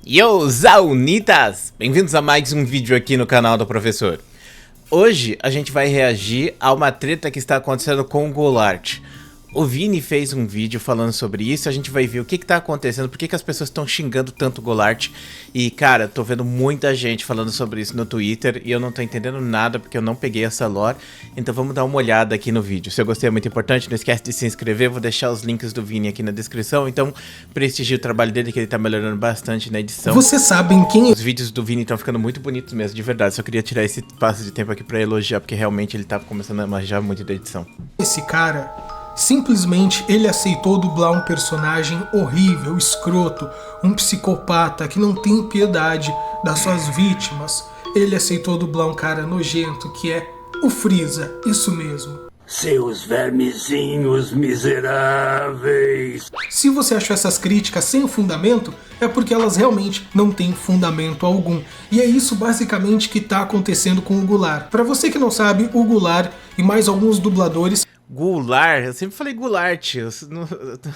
Yo, Zaunitas! Bem-vindos a mais um vídeo aqui no canal do professor. Hoje a gente vai reagir a uma treta que está acontecendo com o Golart. O Vini fez um vídeo falando sobre isso, a gente vai ver o que tá acontecendo, por que as pessoas estão xingando tanto o Golart. E cara, tô vendo muita gente falando sobre isso no Twitter e eu não tô entendendo nada porque eu não peguei essa lore. Então vamos dar uma olhada aqui no vídeo. Se eu gostei é muito importante, não esquece de se inscrever, vou deixar os links do Vini aqui na descrição. Então prestigie o trabalho dele que ele tá melhorando bastante na edição. Você sabe quem... Os vídeos do Vini estão ficando muito bonitos mesmo, de verdade. Só queria tirar esse espaço de tempo aqui pra elogiar, porque realmente ele tá começando a manjar muito da edição. Esse cara... simplesmente ele aceitou dublar um personagem horrível, escroto, um psicopata que não tem piedade das suas vítimas. Ele aceitou dublar um cara nojento que é o Freeza, isso mesmo. Seus vermezinhos miseráveis. Se você achou essas críticas sem fundamento, é porque elas realmente não têm fundamento algum. E é isso basicamente que está acontecendo com o Goulart. Para você que não sabe, o Goulart e mais alguns dubladores... Goulart? Eu sempre falei Goulart.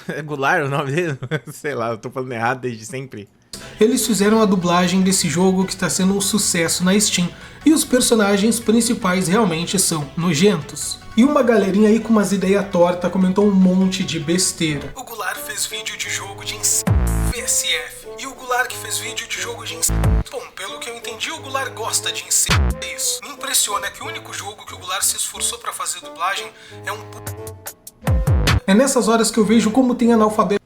É Goulart o nome dele? Sei lá, eu tô falando errado desde sempre. Eles fizeram a dublagem desse jogo que está sendo um sucesso na Steam. E os personagens principais realmente são nojentos. E uma galerinha aí com umas ideias tortas comentou um monte de besteira. O Goulart fez vídeo de jogo de VSF. E o Goulart que fez vídeo de jogo de Bom, pelo que eu entendi, o Goulart gosta de é isso. Me impressiona que o único jogo que o Goulart se esforçou pra fazer dublagem é um... É nessas horas que eu vejo como tem analfabeto...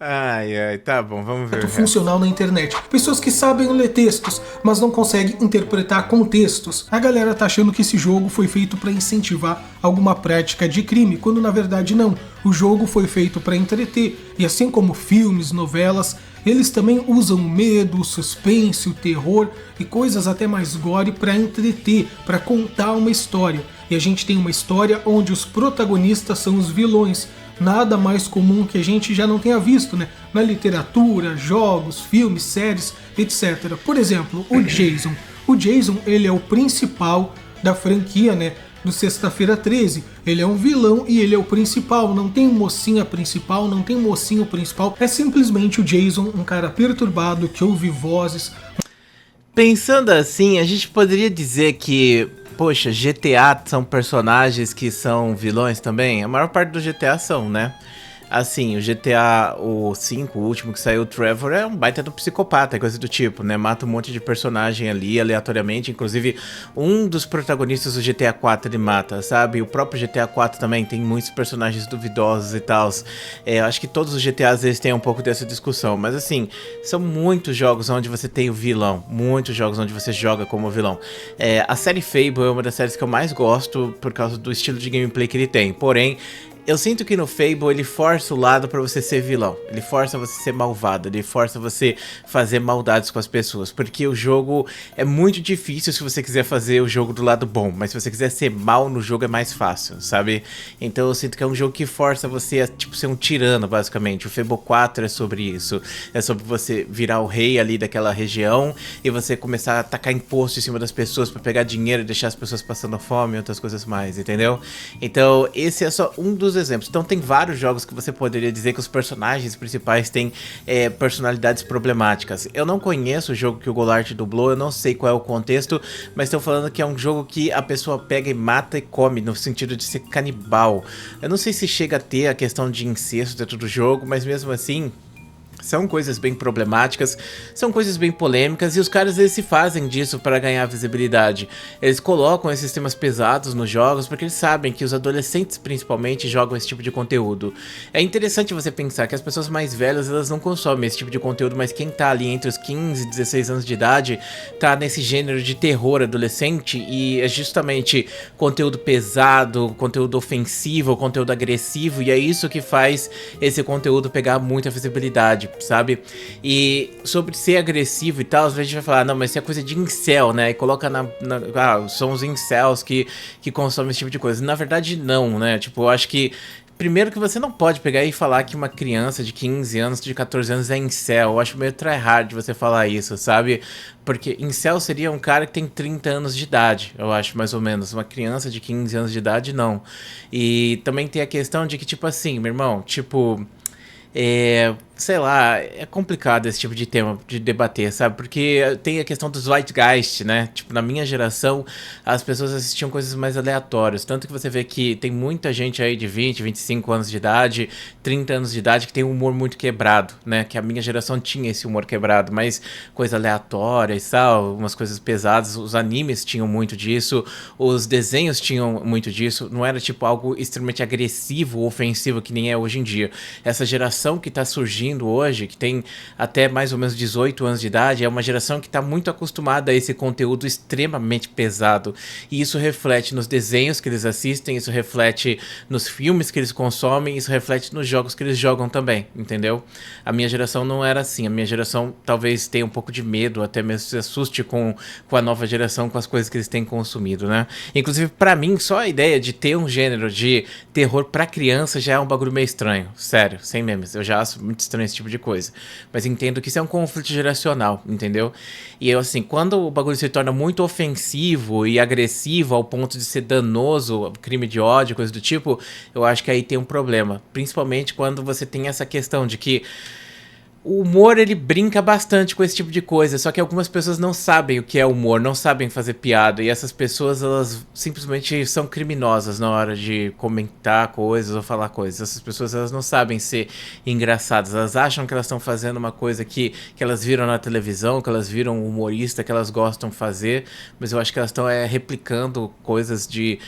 Ai, tá bom, vamos ver. Funcional na internet. Pessoas que sabem ler textos, mas não conseguem interpretar contextos. A galera tá achando que esse jogo foi feito para incentivar alguma prática de crime, quando na verdade não. O jogo foi feito para entreter, e assim como filmes, novelas, eles também usam o medo, o suspense, o terror e coisas até mais gore para entreter, para contar uma história. E a gente tem uma história onde os protagonistas são os vilões. Nada mais comum que a gente já não tenha visto, né? Na literatura, jogos, filmes, séries, etc. Por exemplo, o Jason. O Jason, ele é o principal da franquia, né? Do Sexta-feira 13. Ele é um vilão e ele é o principal. Não tem mocinha principal, não tem mocinho principal. É simplesmente o Jason, um cara perturbado que ouve vozes. Pensando assim, a gente poderia dizer que... poxa, GTA são personagens que são vilões também? A maior parte do GTA são, né? Assim, o GTA, o 5, o último que saiu, o Trevor, é um baita do psicopata, coisa do tipo, né? Mata um monte de personagem ali, aleatoriamente. Inclusive, um dos protagonistas do GTA 4 ele mata, sabe? O próprio GTA 4 também tem muitos personagens duvidosos e tal. Eu acho que todos os GTAs eles têm um pouco dessa discussão. Mas assim, são muitos jogos onde você tem o vilão. Muitos jogos onde você joga como vilão. A série Fable é uma das séries que eu mais gosto por causa do estilo de gameplay que ele tem. Porém, eu sinto que no Fable ele força o lado pra você ser vilão, ele força você ser malvado, ele força você fazer maldades com as pessoas, porque o jogo é muito difícil se você quiser fazer o jogo do lado bom, mas se você quiser ser mal no jogo é mais fácil, sabe? Então eu sinto que é um jogo que força você a tipo ser um tirano, basicamente. O Fable 4 é sobre isso, é sobre você virar o rei ali daquela região e você começar a tacar imposto em cima das pessoas pra pegar dinheiro e deixar as pessoas passando fome e outras coisas mais, entendeu? Então esse é só um dos exemplos. Então tem vários jogos que você poderia dizer que os personagens principais têm personalidades problemáticas. Eu não conheço o jogo que o Goulart dublou, eu não sei qual é o contexto, mas estão falando que é um jogo que a pessoa pega e mata e come, no sentido de ser canibal. Eu não sei se chega a ter a questão de incesto dentro do jogo, mas mesmo assim... são coisas bem problemáticas, são coisas bem polêmicas e os caras eles se fazem disso para ganhar visibilidade. Eles colocam esses temas pesados nos jogos porque eles sabem que os adolescentes principalmente jogam esse tipo de conteúdo. É interessante você pensar que as pessoas mais velhas elas não consomem esse tipo de conteúdo, mas quem tá ali entre os 15 e 16 anos de idade tá nesse gênero de terror adolescente e é justamente conteúdo pesado, conteúdo ofensivo, conteúdo agressivo e é isso que faz esse conteúdo pegar muita visibilidade, sabe? E sobre ser agressivo e tal, a gente vai falar, não, mas isso é coisa de incel, né? E coloca são os incels que consomem esse tipo de coisa. Na verdade, não, né? Tipo, eu acho que primeiro que você não pode pegar e falar que uma criança de 15 anos, de 14 anos é incel. Eu acho meio tryhard você falar isso, sabe? Porque incel seria um cara que tem 30 anos de idade, eu acho, mais ou menos. Uma criança de 15 anos de idade, não. E também tem a questão de que, tipo assim, meu irmão, tipo... Sei lá, é complicado esse tipo de tema de debater, sabe? Porque tem a questão dos Zeitgeist, né? Tipo, na minha geração, as pessoas assistiam coisas mais aleatórias. Tanto que você vê que tem muita gente aí de 20, 25 anos de idade, 30 anos de idade, que tem um humor muito quebrado, né? Que a minha geração tinha esse humor quebrado, mas coisa aleatória e tal, umas coisas pesadas. Os animes tinham muito disso, os desenhos tinham muito disso. Não era, tipo, algo extremamente agressivo, ofensivo, que nem é hoje em dia. Essa geração que tá surgindo hoje, que tem até mais ou menos 18 anos de idade, é uma geração que está muito acostumada a esse conteúdo extremamente pesado. E isso reflete nos desenhos que eles assistem, isso reflete nos filmes que eles consomem, isso reflete nos jogos que eles jogam também, entendeu? A minha geração não era assim. A minha geração talvez tenha um pouco de medo, até mesmo se assuste com a nova geração, com as coisas que eles têm consumido, né? Inclusive, pra mim, só a ideia de ter um gênero de terror pra criança já é um bagulho meio estranho. Sério, sem memes. Eu já acho muito estranho esse tipo de coisa. Mas entendo que isso é um conflito geracional, entendeu? E eu, assim, quando o bagulho se torna muito ofensivo e agressivo ao ponto de ser danoso, crime de ódio, coisa do tipo, eu acho que aí tem um problema. Principalmente quando você tem essa questão de que o humor, ele brinca bastante com esse tipo de coisa, só que algumas pessoas não sabem o que é humor, não sabem fazer piada, e essas pessoas, elas simplesmente são criminosas na hora de comentar coisas ou falar coisas. Essas pessoas, elas não sabem ser engraçadas, elas acham que elas estão fazendo uma coisa que elas viram na televisão, que elas viram um humorista, que elas gostam de fazer, mas eu acho que elas estão replicando coisas de...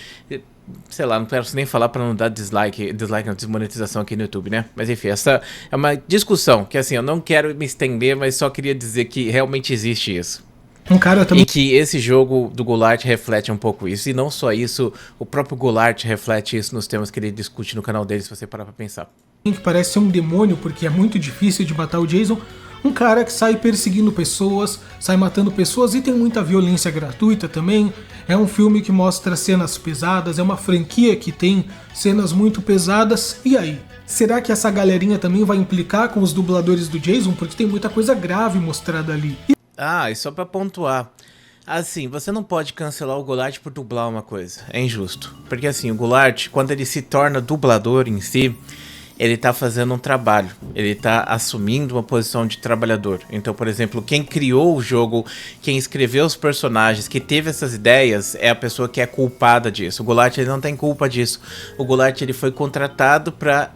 Sei lá, não quero nem falar pra não dar dislike não, desmonetização aqui no YouTube, né? Mas enfim, essa é uma discussão que, assim, eu não quero me estender, mas só queria dizer que realmente existe isso. Um cara também... E que esse jogo do Goulart reflete um pouco isso. E não só isso, o próprio Goulart reflete isso nos temas que ele discute no canal dele, se você parar pra pensar. Que parece ser um demônio, porque é muito difícil de matar o Jason. Um cara que sai perseguindo pessoas, sai matando pessoas e tem muita violência gratuita também. É um filme que mostra cenas pesadas, é uma franquia que tem cenas muito pesadas. E aí? Será que essa galerinha também vai implicar com os dubladores do Jason? Porque tem muita coisa grave mostrada ali. E só pra pontuar. Assim, você não pode cancelar o Goulart por dublar uma coisa. É injusto. Porque assim, o Goulart, quando ele se torna dublador em si, ele tá fazendo um trabalho, ele tá assumindo uma posição de trabalhador. Então, por exemplo, quem criou o jogo, quem escreveu os personagens, que teve essas ideias, é a pessoa que é culpada disso. O Goulart, ele não tem culpa disso. O Goulart, ele foi contratado pra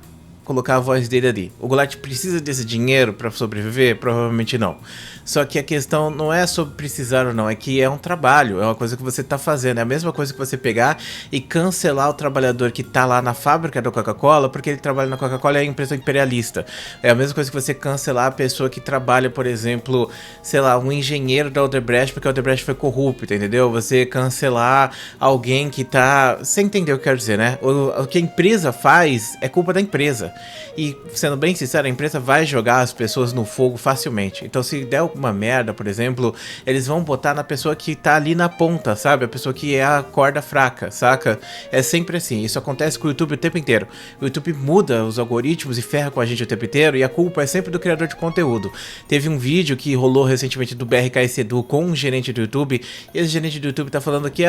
colocar a voz dele ali. O Goulart precisa desse dinheiro pra sobreviver? Provavelmente não. Só que a questão não é sobre precisar ou não, é que é um trabalho, é uma coisa que você tá fazendo. É a mesma coisa que você pegar e cancelar o trabalhador que tá lá na fábrica da Coca-Cola porque ele trabalha na Coca-Cola e é a empresa imperialista. É a mesma coisa que você cancelar a pessoa que trabalha, por exemplo, sei lá, um engenheiro da Odebrecht porque a Odebrecht foi corrupta, entendeu? Você cancelar alguém que tá... Você entendeu o que eu quero dizer, né? O que a empresa faz é culpa da empresa. E, sendo bem sincero, a empresa vai jogar as pessoas no fogo facilmente. Então, se der alguma merda, por exemplo, eles vão botar na pessoa que tá ali na ponta, sabe? A pessoa que é a corda fraca, saca? É sempre assim. Isso acontece com o YouTube o tempo inteiro. O YouTube muda os algoritmos e ferra com a gente o tempo inteiro, e a culpa é sempre do criador de conteúdo. Teve um vídeo que rolou recentemente do BRKS Edu com um gerente do YouTube, e esse gerente do YouTube tá falando que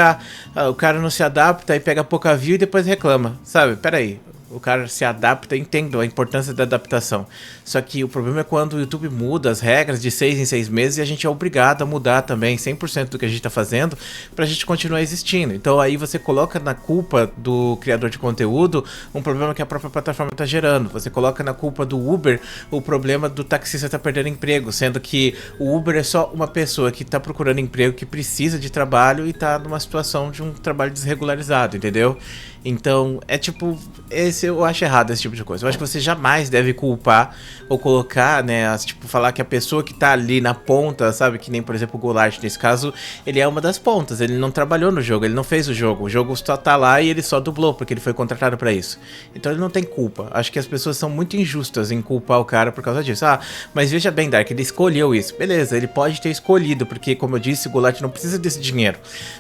o cara não se adapta e pega pouca view e depois reclama, sabe? Peraí. O cara se adapta, entendo a importância da adaptação. Só que o problema é quando o YouTube muda as regras de 6 em 6 meses e a gente é obrigado a mudar também 100% do que a gente tá fazendo pra gente continuar existindo. Então aí você coloca na culpa do criador de conteúdo um problema que a própria plataforma tá gerando. Você coloca na culpa do Uber o problema do taxista tá perdendo emprego, sendo que o Uber é só uma pessoa que tá procurando emprego, que precisa de trabalho e tá numa situação de um trabalho desregularizado, entendeu? Então, é tipo, eu acho errado esse tipo de coisa. Eu acho que você jamais deve culpar ou colocar, né, tipo, falar que a pessoa que tá ali na ponta, sabe, que nem, por exemplo, o Goulart, nesse caso, ele é uma das pontas, ele não trabalhou no jogo, ele não fez o jogo só tá lá e ele só dublou, porque ele foi contratado pra isso. Então ele não tem culpa. Acho que as pessoas são muito injustas em culpar o cara por causa disso. Mas veja bem, Dark, ele escolheu isso. Beleza, ele pode ter escolhido, porque, como eu disse, o Goulart não precisa desse dinheiro,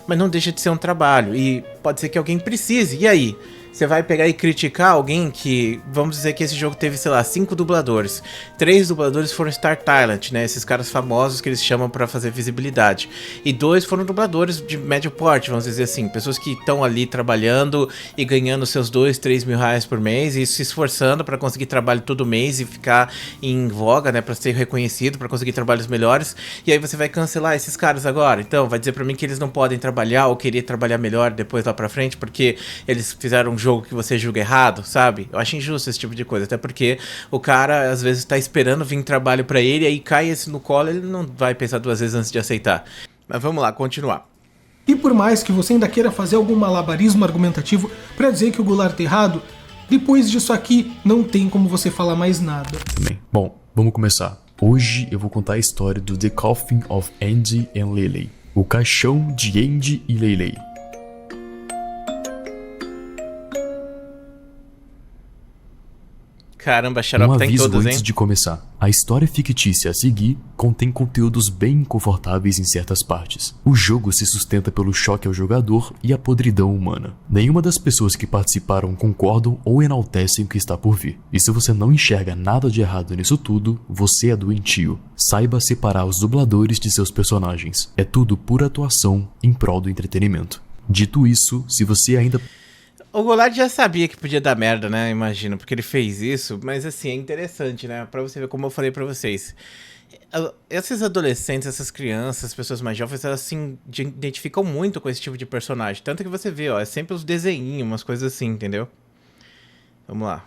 mas não deixa de ser um trabalho, e pode ser que alguém precise, e aí? você vai pegar e criticar alguém que, vamos dizer que esse jogo teve, sei lá, 5 dubladores. 3 dubladores foram Star Talent, né? Esses caras famosos que eles chamam pra fazer visibilidade. E 2 foram dubladores de médio porte, vamos dizer assim. Pessoas que estão ali trabalhando e ganhando seus 2, 3 mil reais por mês e se esforçando pra conseguir trabalho todo mês e ficar em voga, né? Pra ser reconhecido, pra conseguir trabalhos melhores. E aí você vai cancelar esses caras agora. Então, vai dizer pra mim que eles não podem trabalhar ou querer trabalhar melhor depois lá pra frente porque eles fizeram um jogo que você julga errado, sabe? Eu acho injusto esse tipo de coisa, até porque o cara às vezes tá esperando vir trabalho pra ele, aí cai esse no colo, ele não vai pensar 2 vezes antes de aceitar. Mas vamos lá, continuar. E por mais que você ainda queira fazer algum malabarismo argumentativo pra dizer que o Goulart tá errado, depois disso aqui não tem como você falar mais nada. Bem, bom, vamos começar. Hoje eu vou contar a história do The Coffin of Andy and Leyley, o caixão de Andy e Leyley. Caramba, Xarope tá em todas, hein? Antes de começar. A história fictícia a seguir contém conteúdos bem inconfortáveis em certas partes. O jogo se sustenta pelo choque ao jogador e a podridão humana. Nenhuma das pessoas que participaram concordam ou enaltecem o que está por vir. E se você não enxerga nada de errado nisso tudo, você é doentio. Saiba separar os dubladores de seus personagens. É tudo pura atuação em prol do entretenimento. Dito isso, se você ainda... O Goulart já sabia que podia dar merda, né? Imagino, porque ele fez isso. Mas assim, é interessante, né? Pra você ver como eu falei pra vocês. Esses adolescentes, essas crianças, as pessoas mais jovens, elas se identificam muito com esse tipo de personagem. Tanto que você vê, ó, é sempre os desenhinhos, umas coisas assim, entendeu? Vamos lá.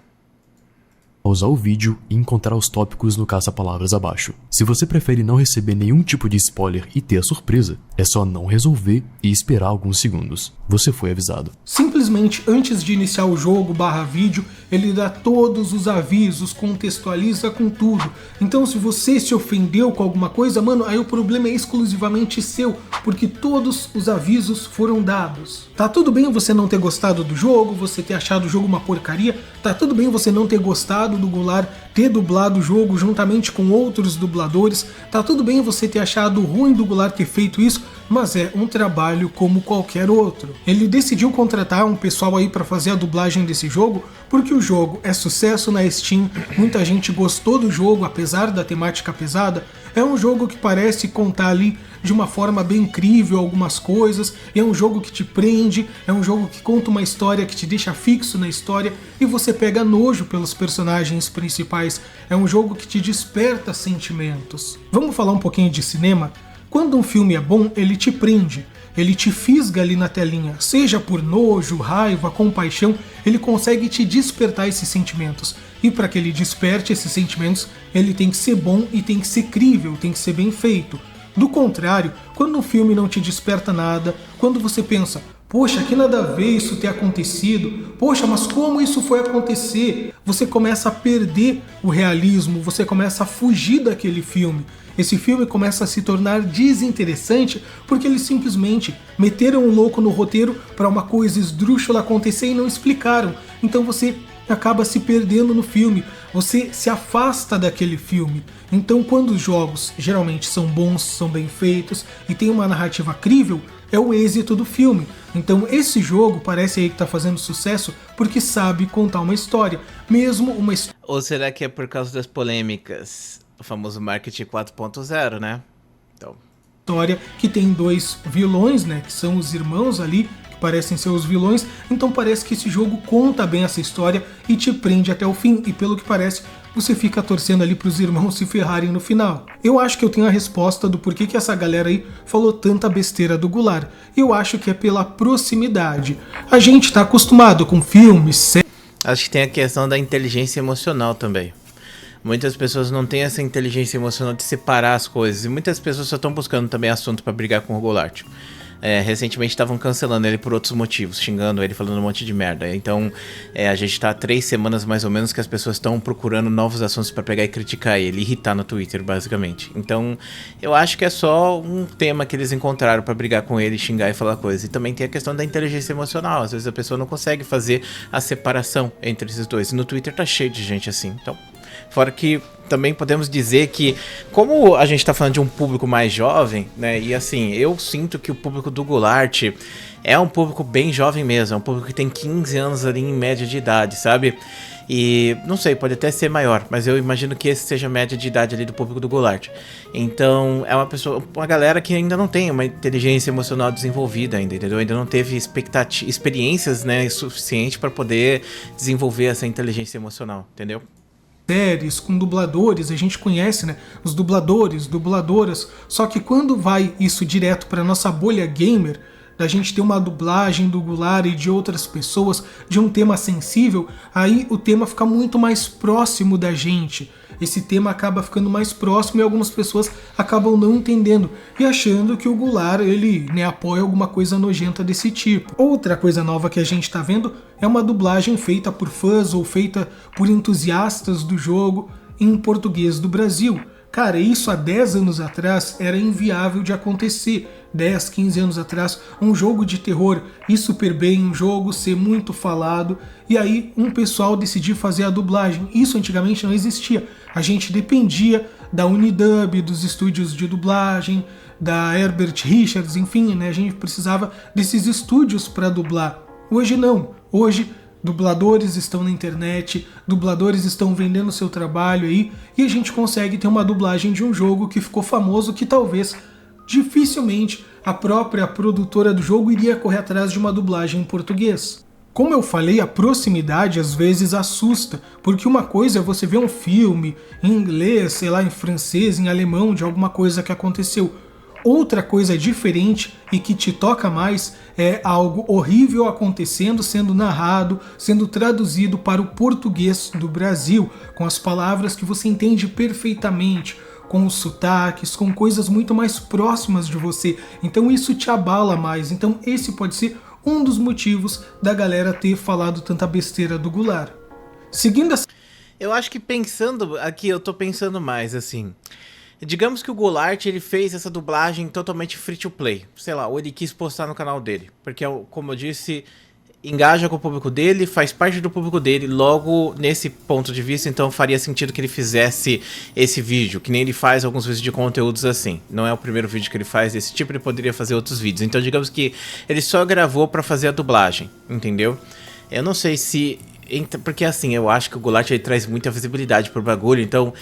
Pausar o vídeo e encontrar os tópicos no caça-palavras abaixo. Se você prefere não receber nenhum tipo de spoiler e ter a surpresa, é só não resolver e esperar alguns segundos. Você foi avisado. Simplesmente antes de iniciar o jogo /vídeo, ele dá todos os avisos, contextualiza com tudo. Então se você se ofendeu com alguma coisa, mano, aí o problema é exclusivamente seu, porque todos os avisos foram dados. Tá tudo bem você não ter gostado do jogo, você ter achado o jogo uma porcaria, tá tudo bem você não ter gostado do Goulart ter dublado o jogo juntamente com outros dubladores, tá tudo bem você ter achado ruim do Goulart ter feito isso, mas é um trabalho como qualquer outro. Ele decidiu contratar um pessoal aí para fazer a dublagem desse jogo, porque o jogo é sucesso na Steam, muita gente gostou do jogo, apesar da temática pesada. É um jogo que parece contar ali de uma forma bem incrível algumas coisas, é um jogo que te prende, é um jogo que conta uma história que te deixa fixo na história e você pega nojo pelos personagens principais, é um jogo que te desperta sentimentos. Vamos falar um pouquinho de cinema? Quando um filme é bom, ele te prende, ele te fisga ali na telinha, seja por nojo, raiva, compaixão, ele consegue te despertar esses sentimentos. E para que ele desperte esses sentimentos, ele tem que ser bom e tem que ser crível, tem que ser bem feito. Do contrário, quando um filme não te desperta nada, quando você pensa, poxa, que nada a ver isso ter acontecido, poxa, mas como isso foi acontecer? Você começa a perder o realismo, você começa a fugir daquele filme. Esse filme começa a se tornar desinteressante porque eles simplesmente meteram um louco no roteiro para uma coisa esdrúxula acontecer e não explicaram. Então você acaba se perdendo no filme, você se afasta daquele filme. Então quando os jogos geralmente são bons, são bem feitos e tem uma narrativa crível, é o êxito do filme. Então esse jogo parece aí que está fazendo sucesso porque sabe contar uma história, mesmo uma história... Ou será que é por causa das polêmicas? O famoso marketing 4.0, né? Então... história que tem 2 vilões, né, que são os irmãos ali, que parecem ser os vilões, então parece que esse jogo conta bem essa história e te prende até o fim, e pelo que parece, você fica torcendo ali pros irmãos se ferrarem no final. Eu acho que eu tenho a resposta do porquê que essa galera aí falou tanta besteira do Goulart. Eu acho que é pela proximidade. A gente tá acostumado com filmes, séries... Acho que tem a questão da inteligência emocional também. Muitas pessoas não têm essa inteligência emocional de separar as coisas. E muitas pessoas só estão buscando também assunto pra brigar com o Goulart. Recentemente estavam cancelando ele por outros motivos, xingando ele, falando um monte de merda. Então a gente tá há 3 semanas mais ou menos que as pessoas estão procurando novos assuntos pra pegar e criticar ele, irritar no Twitter, basicamente. Então eu acho que é só um tema que eles encontraram pra brigar com ele, xingar e falar coisas. E também tem a questão da inteligência emocional. Às vezes a pessoa não consegue fazer a separação entre esses dois. E no Twitter tá cheio de gente assim. Então Fora que também podemos dizer que, como a gente tá falando de um público mais jovem, né? E assim, eu sinto que o público do Goulart é um público bem jovem mesmo. É um público que tem 15 anos ali em média de idade, sabe? E não sei, pode até ser maior, mas eu imagino que esse seja a média de idade ali do público do Goulart. Então, é uma galera que ainda não tem uma inteligência emocional desenvolvida ainda, entendeu? Ainda não teve experiências, né, suficiente para poder desenvolver essa inteligência emocional, entendeu? Séries com dubladores, a gente conhece, né, os dubladores, dubladoras, só que quando vai isso direto para nossa bolha gamer, da gente ter uma dublagem do Goulart e de outras pessoas de um tema sensível, aí o tema fica muito mais próximo da gente. Esse tema acaba ficando mais próximo e algumas pessoas acabam não entendendo e achando que o Goulart, ele, né, apoia alguma coisa nojenta desse tipo. Outra coisa nova que a gente está vendo é uma dublagem feita por fãs ou feita por entusiastas do jogo em português do Brasil. Cara, isso há 10 anos atrás era inviável de acontecer. 10, 15 anos atrás, um jogo de terror ir super bem, um jogo ser muito falado, e aí um pessoal decidir fazer a dublagem. Isso antigamente não existia. A gente dependia da Unidub, dos estúdios de dublagem, da Herbert Richards, enfim, né? A gente precisava desses estúdios para dublar. Hoje não. Hoje dubladores estão na internet, dubladores estão vendendo seu trabalho aí, e a gente consegue ter uma dublagem de um jogo que ficou famoso, que talvez, dificilmente, a própria produtora do jogo iria correr atrás de uma dublagem em português. Como eu falei, a proximidade às vezes assusta, porque uma coisa é você ver um filme em inglês, sei lá, em francês, em alemão, de alguma coisa que aconteceu. Outra coisa diferente e que te toca mais é algo horrível acontecendo, sendo narrado, sendo traduzido para o português do Brasil, com as palavras que você entende perfeitamente, com os sotaques, com coisas muito mais próximas de você. Então isso te abala mais. Então esse pode ser um dos motivos da galera ter falado tanta besteira do Goulart. Seguindo essa... Eu acho que pensando aqui, eu tô pensando mais assim... Digamos que o Goulart, ele fez essa dublagem totalmente free to play, sei lá, ou ele quis postar no canal dele, porque, como eu disse, engaja com o público dele, faz parte do público dele, logo, nesse ponto de vista, então faria sentido que ele fizesse esse vídeo, que nem ele faz alguns vídeos de conteúdos assim. Não é o primeiro vídeo que ele faz desse tipo, ele poderia fazer outros vídeos. Então, digamos que ele só gravou pra fazer a dublagem, entendeu? Eu não sei se... Porque, assim, eu acho que o Goulart, ele traz muita visibilidade pro bagulho, então...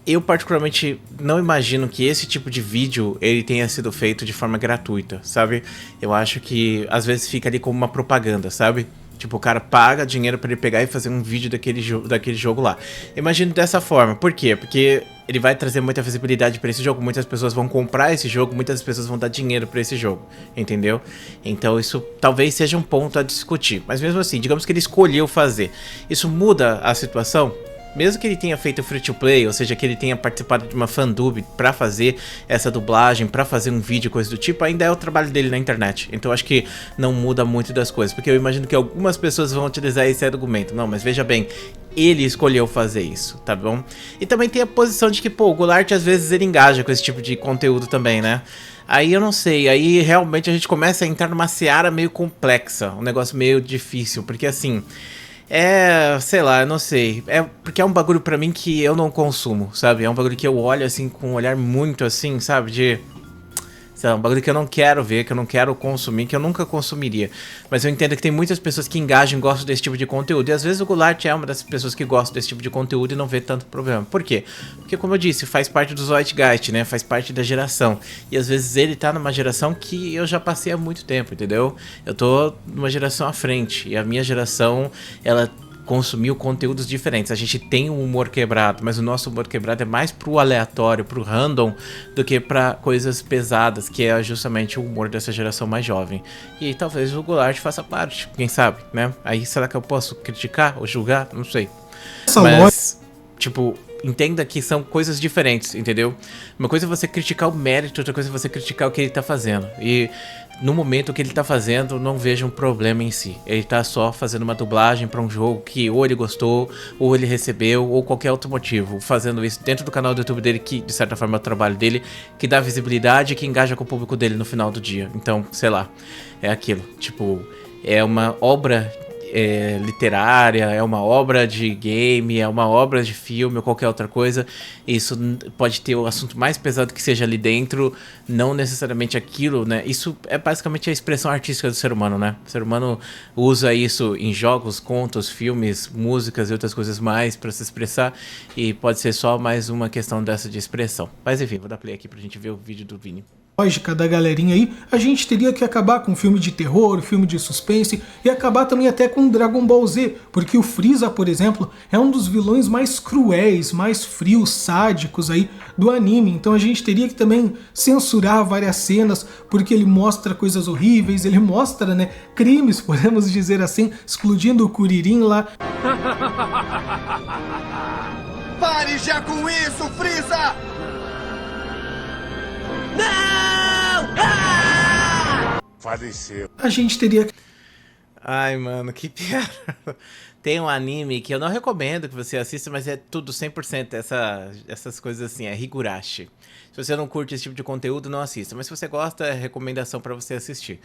Eu particularmente não imagino que esse tipo de vídeo ele tenha sido feito de forma gratuita, sabe? Eu acho que às vezes fica ali como uma propaganda, sabe? Tipo, o cara paga dinheiro pra ele pegar e fazer um vídeo daquele jogo lá. Imagino dessa forma. Por quê? Porque ele vai trazer muita visibilidade pra esse jogo, muitas pessoas vão comprar esse jogo, muitas pessoas vão dar dinheiro pra esse jogo, entendeu? Então isso talvez seja um ponto a discutir. Mas mesmo assim, digamos que ele escolheu fazer. Isso muda a situação? Mesmo que ele tenha feito free to play, ou seja, que ele tenha participado de uma fandub pra fazer essa dublagem, pra fazer um vídeo, coisa do tipo, ainda é o trabalho dele na internet. Então acho que não muda muito das coisas, porque eu imagino que algumas pessoas vão utilizar esse argumento. Não, mas veja bem, ele escolheu fazer isso, tá bom? E também tem a posição de que, pô, o Goulart às vezes ele engaja com esse tipo de conteúdo também, né? Aí eu não sei, aí realmente a gente começa a entrar numa seara meio complexa, um negócio meio difícil, porque assim... sei lá, eu não sei. É porque é um bagulho pra mim que eu não consumo, sabe? É um bagulho que eu olho assim com um olhar muito assim, sabe? Sei lá, um bagulho que eu não quero ver, que eu não quero consumir, que eu nunca consumiria. Mas eu entendo que tem muitas pessoas que engajam e gostam desse tipo de conteúdo. E às vezes o Goulart é uma dessas pessoas que gostam desse tipo de conteúdo e não vê tanto problema. Por quê? Porque, como eu disse, faz parte do Zeitgeist, né? Faz parte da geração. E às vezes ele tá numa geração que eu já passei há muito tempo, entendeu? Eu tô numa geração à frente. E a minha geração, ela... consumiu conteúdos diferentes. A gente tem um humor quebrado, mas o nosso humor quebrado é mais pro aleatório, pro random, do que pra coisas pesadas, que é justamente o humor dessa geração mais jovem. E talvez o Goulart faça parte, quem sabe, né? Aí será que eu posso criticar ou julgar? Não sei. Mas, tipo, entenda que são coisas diferentes, entendeu? Uma coisa é você criticar o mérito, outra coisa é você criticar o que ele tá fazendo. E no momento o que ele tá fazendo, não vejo um problema em si. Ele tá só fazendo uma dublagem pra um jogo que ou ele gostou, ou ele recebeu, ou qualquer outro motivo. Fazendo isso dentro do canal do YouTube dele, que de certa forma é o trabalho dele, que dá visibilidade e que engaja com o público dele no final do dia. Então, sei lá, é aquilo. Tipo, é uma obra... literária, é uma obra de game, é uma obra de filme ou qualquer outra coisa. Isso pode ter o assunto mais pesado que seja ali dentro, não necessariamente aquilo, né? Isso é basicamente a expressão artística do ser humano, né? O ser humano usa isso em jogos, contos, filmes, músicas e outras coisas mais para se expressar, e pode ser só mais uma questão dessa de expressão. Mas enfim, vou dar play aqui pra gente ver o vídeo do Vini. Lógica da galerinha aí, a gente teria que acabar com filme de terror, filme de suspense e acabar também até com Dragon Ball Z, porque o Freeza, por exemplo, é um dos vilões mais cruéis, mais frios, sádicos aí do anime. Então a gente teria que também censurar várias cenas, porque ele mostra coisas horríveis, ele mostra, né, crimes, podemos dizer assim, excluindo o Kuririn lá. Pare já com isso, Freeza! Não! Ah! Faleceu. A gente teria que... Ai, mano, que piada. Tem um anime que eu não recomendo que você assista, mas é tudo 100% essas coisas assim, é Higurashi. Se você não curte esse tipo de conteúdo, não assista. Mas se você gosta, é recomendação pra você assistir.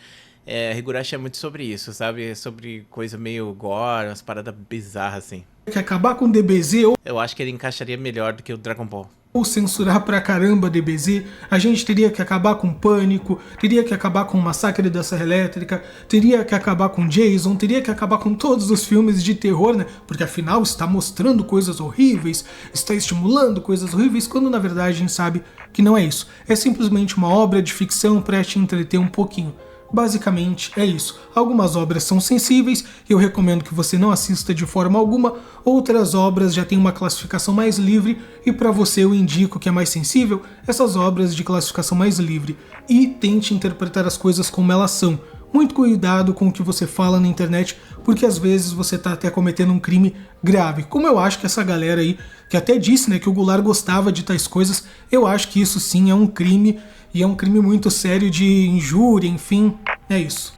Higurashi é muito sobre isso, sabe? É sobre coisa meio gore, umas paradas bizarras assim. que acabar com DBZ Eu acho que ele encaixaria melhor do que o Dragon Ball. ou censurar pra caramba DBZ, a gente teria que acabar com Pânico, teria que acabar com o Massacre da Serra Elétrica, teria que acabar com Jason, teria que acabar com todos os filmes de terror, né? Porque afinal está mostrando coisas horríveis, está estimulando coisas horríveis, quando na verdade a gente sabe que não é isso. É simplesmente uma obra de ficção para te entreter um pouquinho. Basicamente é isso. Algumas obras são sensíveis, eu recomendo que você não assista de forma alguma. Outras obras já têm uma classificação mais livre e para você eu indico que é mais sensível essas obras de classificação mais livre. E tente interpretar as coisas como elas são. Muito cuidado com o que você fala na internet, porque às vezes você está até cometendo um crime grave. Como eu acho que essa galera aí, que até disse, né, que o Goulart gostava de tais coisas, eu acho que isso sim é um crime. E é um crime muito sério de injúria, enfim, é isso.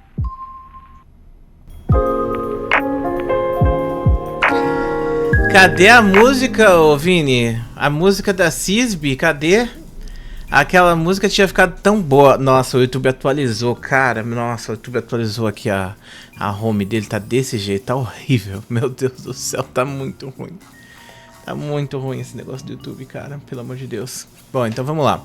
Cadê a música, ô Vini? A música da Cisby, cadê? Aquela música tinha ficado tão boa. Nossa, o YouTube atualizou, cara. Nossa, o YouTube atualizou aqui a home dele, tá desse jeito, tá horrível. Meu Deus do céu, tá muito ruim. Tá muito ruim esse negócio do YouTube, cara, pelo amor de Deus. Bom, então vamos lá.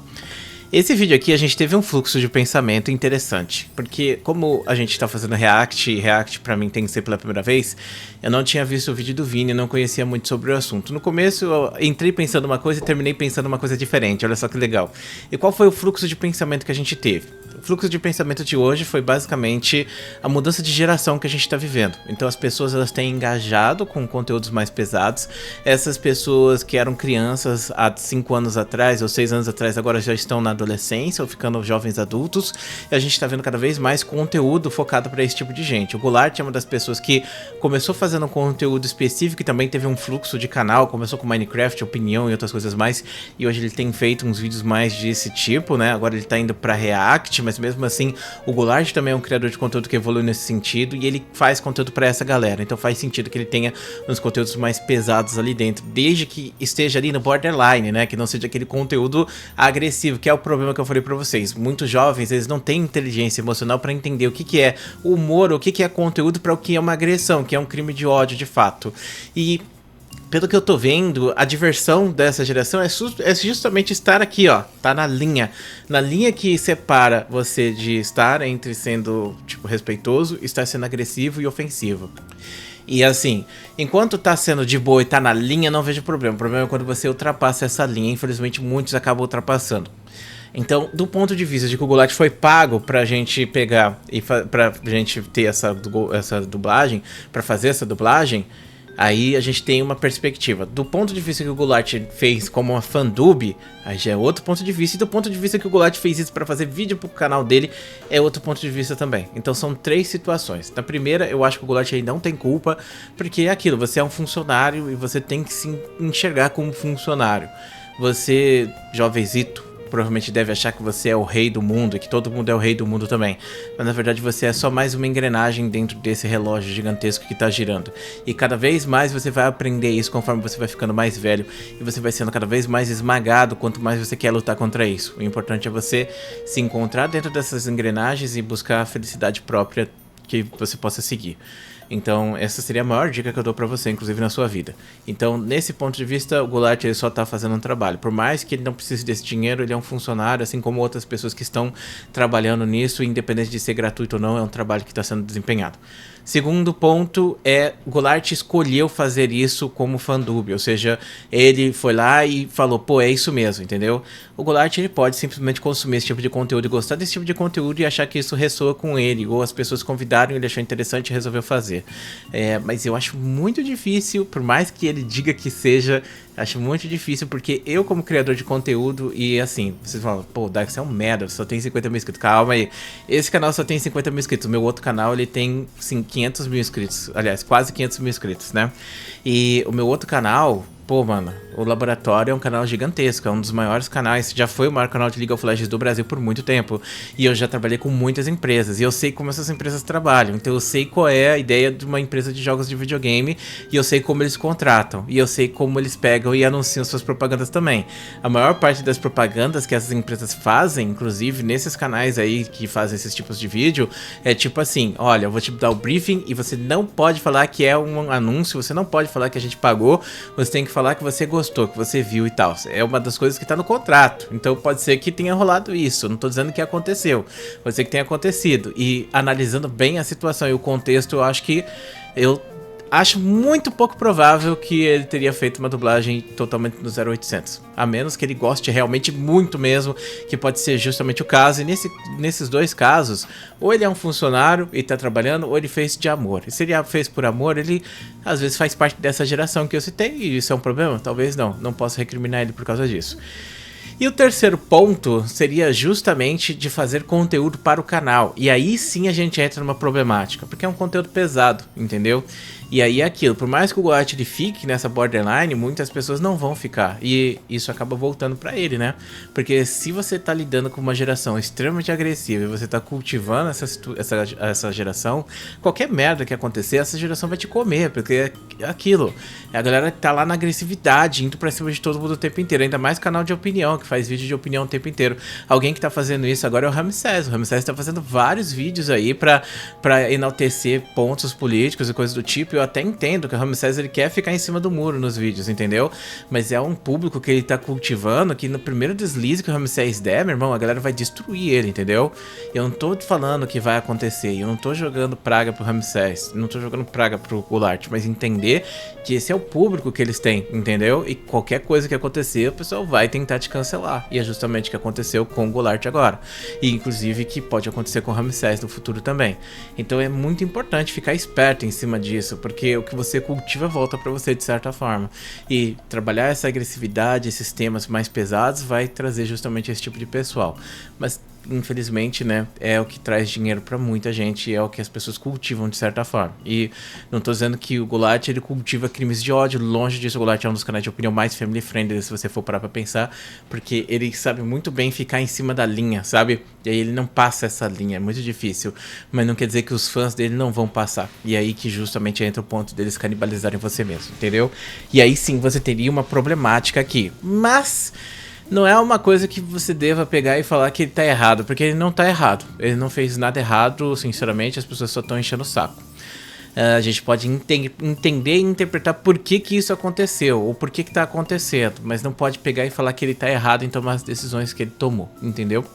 Esse vídeo aqui a gente teve um fluxo de pensamento interessante, porque como a gente tá fazendo react, e react pra mim tem que ser pela primeira vez, eu não tinha visto o vídeo do Vini, não conhecia muito sobre o assunto. No começo eu entrei pensando uma coisa e terminei pensando uma coisa diferente, olha só que legal. E qual foi o fluxo de pensamento que a gente teve? O fluxo de pensamento de hoje foi basicamente a mudança de geração que a gente tá vivendo. Então as pessoas elas têm engajado com conteúdos mais pesados, essas pessoas que eram crianças há 5 anos atrás ou 6 anos atrás agora já estão na adolescência ou ficando jovens adultos, e a gente tá vendo cada vez mais conteúdo focado para esse tipo de gente. O Goulart é uma das pessoas que começou fazendo um conteúdo específico e também teve um fluxo de canal, começou com Minecraft, opinião e outras coisas mais, e hoje ele tem feito uns vídeos mais desse tipo, né? Agora ele tá indo pra React, mas mesmo assim o Goulart também é um criador de conteúdo que evolui nesse sentido, e ele faz conteúdo para essa galera, então faz sentido que ele tenha uns conteúdos mais pesados ali dentro, desde que esteja ali no borderline, né? Que não seja aquele conteúdo agressivo, que é o problema que eu falei pra vocês. Muitos jovens, eles não têm inteligência emocional pra entender o que é humor, o que é conteúdo para o que é uma agressão, que é um crime de ódio de fato. E pelo que eu tô vendo, a diversão dessa geração é justamente estar aqui, ó, tá na linha que separa você de estar entre sendo, tipo, respeitoso e estar sendo agressivo e ofensivo. E assim, enquanto tá sendo de boa e tá na linha, não vejo problema. O problema é quando você ultrapassa essa linha. Infelizmente, muitos acabam ultrapassando. Então, do ponto de vista de que o Goulart foi pago pra gente pegar e pra gente ter essa dublagem, pra fazer essa dublagem, aí a gente tem uma perspectiva. Do ponto de vista que o Goulart fez como uma fandub, aí já é outro ponto de vista. E do ponto de vista que o Goulart fez isso pra fazer vídeo pro canal dele, é outro ponto de vista também. Então são 3 situações. Na primeira, eu acho que o Goulart aí não tem culpa, porque é aquilo, você é um funcionário e você tem que se enxergar como funcionário. Você, jovenzito, provavelmente deve achar que você é o rei do mundo e que todo mundo é o rei do mundo também. Mas na verdade você é só mais uma engrenagem dentro desse relógio gigantesco que tá girando. E cada vez mais você vai aprender isso conforme você vai ficando mais velho. E você vai sendo cada vez mais esmagado quanto mais você quer lutar contra isso. O importante é você se encontrar dentro dessas engrenagens e buscar a felicidade própria que você possa seguir. Então essa seria a maior dica que eu dou pra você, inclusive na sua vida. Então nesse ponto de vista, o Goulart ele só tá fazendo um trabalho. Por mais que ele não precise desse dinheiro, ele é um funcionário, assim como outras pessoas que estão trabalhando nisso, independente de ser gratuito ou não, é um trabalho que está sendo desempenhado. Segundo ponto é, o Goulart escolheu fazer isso como fandub, ou seja, ele foi lá e falou, pô, é isso mesmo, entendeu? O Goulart ele pode simplesmente consumir esse tipo de conteúdo e gostar desse tipo de conteúdo e achar que isso ressoa com ele, ou as pessoas convidaram, ele achou interessante e resolveu fazer. Mas eu acho muito difícil, por mais que ele diga que seja, acho muito difícil, porque eu como criador de conteúdo, e assim, vocês falam, pô, Dark, você é um merda, só tem 50 mil inscritos. Calma aí, esse canal só tem 50 mil inscritos, o meu outro canal ele tem 500 mil inscritos, aliás, quase 500 mil inscritos, né? E o meu outro canal, pô, mano, o Laboratório é um canal gigantesco, é um dos maiores canais, já foi o maior canal de League of Legends do Brasil por muito tempo, e eu já trabalhei com muitas empresas, e eu sei como essas empresas trabalham, então eu sei qual é a ideia de uma empresa de jogos de videogame, e eu sei como eles contratam, e eu sei como eles pegam e anunciam suas propagandas também. A maior parte das propagandas que essas empresas fazem, inclusive nesses canais aí que fazem esses tipos de vídeo, é tipo assim, olha, eu vou te dar o briefing, e você não pode falar que é um anúncio, você não pode falar que a gente pagou, você tem que falar que você gostou, que você viu e tal. É uma das coisas que tá no contrato. Então pode ser que tenha rolado isso. Não tô dizendo que aconteceu. Pode ser que tenha acontecido. E analisando bem a situação e o contexto, eu acho muito pouco provável que ele teria feito uma dublagem totalmente no 0800. A menos que ele goste realmente muito mesmo, que pode ser justamente o caso. E nesses dois casos, ou ele é um funcionário e tá trabalhando, ou ele fez de amor. E se ele fez por amor, ele às vezes faz parte dessa geração que eu citei. E isso é um problema? Talvez não. Não posso recriminar ele por causa disso. E o terceiro ponto seria justamente de fazer conteúdo para o canal. E aí sim a gente entra numa problemática, porque é um conteúdo pesado, entendeu? E aí é aquilo, por mais que o Goulart ele fique nessa borderline, muitas pessoas não vão ficar. E isso acaba voltando pra ele, né? Porque se você tá lidando com uma geração extremamente agressiva e você tá cultivando essa geração, qualquer merda que acontecer, essa geração vai te comer, porque é aquilo. A galera tá lá na agressividade, indo pra cima de todo mundo o tempo inteiro. Ainda mais canal de opinião, que faz vídeo de opinião o tempo inteiro. Alguém que tá fazendo isso agora é o Ramsés. O Ramsés tá fazendo vários vídeos aí pra enaltecer pontos políticos e coisas do tipo. Eu até entendo que o Ramsés ele quer ficar em cima do muro nos vídeos, entendeu? Mas é um público que ele tá cultivando que no primeiro deslize que o Ramsés der, meu irmão, a galera vai destruir ele, entendeu? Eu não tô falando que vai acontecer, eu não tô jogando praga pro Ramsés, não tô jogando praga pro Goulart, mas entender que esse é o público que eles têm, entendeu? E qualquer coisa que acontecer, o pessoal vai tentar te cancelar. E é justamente o que aconteceu com o Goulart agora. E inclusive que pode acontecer com o Ramsés no futuro também. Então é muito importante ficar esperto em cima disso, porque o que você cultiva volta pra você de certa forma. E trabalhar essa agressividade, esses temas mais pesados, vai trazer justamente esse tipo de pessoal. Mas infelizmente, né, é o que traz dinheiro pra muita gente e é o que as pessoas cultivam de certa forma. E não tô dizendo que o Goulart ele cultiva crimes de ódio, longe disso. O Goulart é um dos canais de opinião mais family friendly, se você for parar pra pensar, porque ele sabe muito bem ficar em cima da linha, sabe? E aí ele não passa essa linha, é muito difícil, mas não quer dizer que os fãs dele não vão passar. E aí que justamente entra o ponto deles canibalizarem você mesmo, entendeu? E aí sim você teria uma problemática aqui, mas não é uma coisa que você deva pegar e falar que ele tá errado, porque ele não tá errado. Ele não fez nada errado, sinceramente, as pessoas só estão enchendo o saco. A gente pode entender e interpretar por que isso aconteceu, ou por que tá acontecendo, mas não pode pegar e falar que ele tá errado em tomar as decisões que ele tomou, entendeu?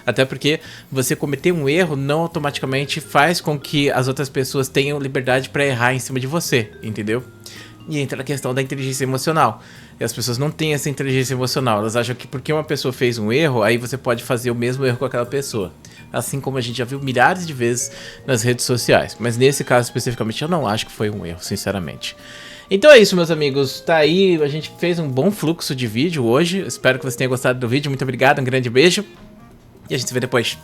Até porque você cometer um erro não automaticamente faz com que as outras pessoas tenham liberdade para errar em cima de você, entendeu? E entra a questão da inteligência emocional. E as pessoas não têm essa inteligência emocional. Elas acham que porque uma pessoa fez um erro, aí você pode fazer o mesmo erro com aquela pessoa. Assim como a gente já viu milhares de vezes nas redes sociais. Mas nesse caso especificamente eu não acho que foi um erro, sinceramente. Então é isso, meus amigos. Tá aí, a gente fez um bom fluxo de vídeo hoje. Espero que você tenha gostado do vídeo. Muito obrigado, um grande beijo. E a gente se vê depois.